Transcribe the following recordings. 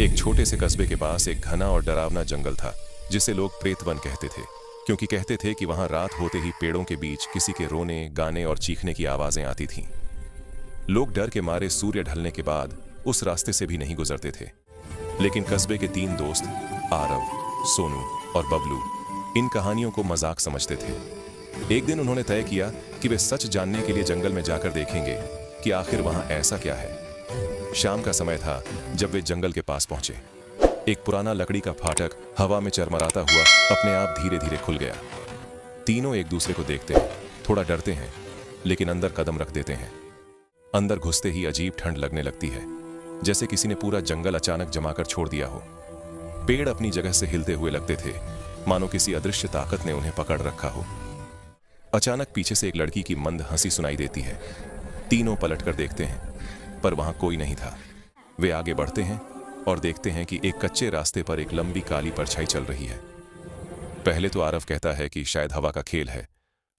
एक छोटे से कस्बे के पास एक घना और डरावना जंगल था जिसे लोग प्रेतवन कहते थे, क्योंकि कहते थे कि वहां रात होते ही पेड़ों के बीच किसी के रोने, गाने और चीखने की आवाजें आती थीं। लोग डर के मारे सूर्य ढलने के बाद उस रास्ते से भी नहीं गुजरते थे। लेकिन कस्बे के 3 दोस्त आरव, सोनू और बबलू इन कहानियों को मजाक समझते थे। एक दिन उन्होंने तय किया कि वे सच जानने के लिए जंगल में जाकर देखेंगे कि आखिर वहां ऐसा क्या है। शाम का समय था जब वे जंगल के पास पहुंचे। एक पुराना लकड़ी का फाटक हवा में चरमराता हुआ अपने आप धीरे धीरे खुल गया। तीनों एक दूसरे को देखते हैं, थोड़ा डरते हैं, लेकिन अंदर कदम रख देते हैं। अंदर घुसते ही अजीब ठंड लगने लगती है, जैसे किसी ने पूरा जंगल अचानक जमाकर छोड़ दिया हो। पेड़ अपनी जगह से हिलते हुए लगते थे, मानो किसी अदृश्य ताकत ने उन्हें पकड़ रखा हो। अचानक पीछे से एक लड़की की मंद हंसी सुनाई देती है। तीनों पलटकर देखते हैं, पर वहां कोई नहीं था। वे आगे बढ़ते हैं और देखते हैं कि एक कच्चे रास्ते पर एक लंबी काली परछाई चल रही है। पहले तो आरव कहता है कि शायद हवा का खेल है,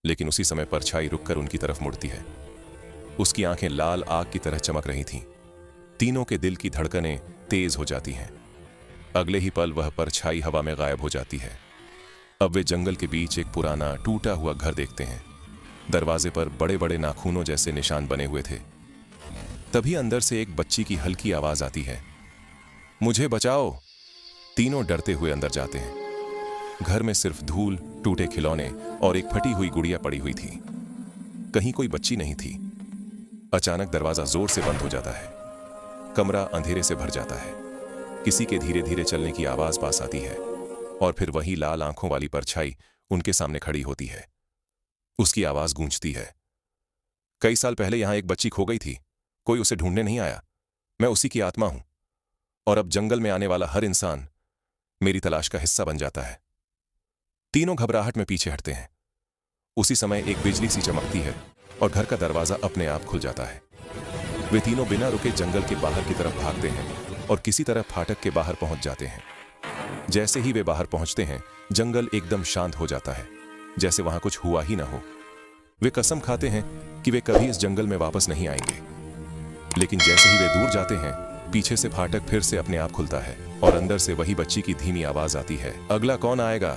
लेकिन उसी समय परछाई रुककर उनकी तरफ मुड़ती है। उसकी आंखें लाल आग की तरह चमक रही थीं। तीनों के दिल की धड़कनें तेज हो जाती हैं। अगले ही पल वह परछाई हवा में गायब हो जाती है। अब वे जंगल के बीच एक पुराना टूटा हुआ घर देखते हैं। दरवाजे पर बड़े बड़े नाखूनों जैसे निशान बने हुए थे। तभी अंदर से एक बच्ची की हल्की आवाज आती है, मुझे बचाओ। तीनों डरते हुए अंदर जाते हैं। घर में सिर्फ धूल, टूटे खिलौने और एक फटी हुई गुड़िया पड़ी हुई थी। कहीं कोई बच्ची नहीं थी। अचानक दरवाजा जोर से बंद हो जाता है। कमरा अंधेरे से भर जाता है। किसी के धीरे धीरे चलने की आवाज पास आती है और फिर वही लाल आंखों वाली परछाई उनके सामने खड़ी होती है। उसकी आवाज गूंजती है, कई साल पहले यहां एक बच्ची खो गई थी। कोई उसे ढूंढने नहीं आया। मैं उसी की आत्मा हूं, और अब जंगल में आने वाला हर इंसान मेरी तलाश का हिस्सा बन जाता है। तीनों घबराहट में पीछे हटते हैं। उसी समय एक बिजली सी चमकती है और घर का दरवाजा अपने आप खुल जाता है। वे तीनों बिना रुके जंगल के बाहर की तरफ भागते हैं और किसी तरह फाटक के बाहर पहुंच जाते हैं। जैसे ही वे बाहर पहुंचते हैं, जंगल एकदम शांत हो जाता है, जैसे वहां कुछ हुआ ही ना हो। वे कसम खाते हैं कि वे कभी इस जंगल में वापस नहीं आएंगे। लेकिन जैसे ही वे दूर जाते हैं, पीछे से फाटक फिर से अपने आप खुलता है और अंदर से वही बच्ची की धीमी आवाज आती है, अगला कौन आएगा।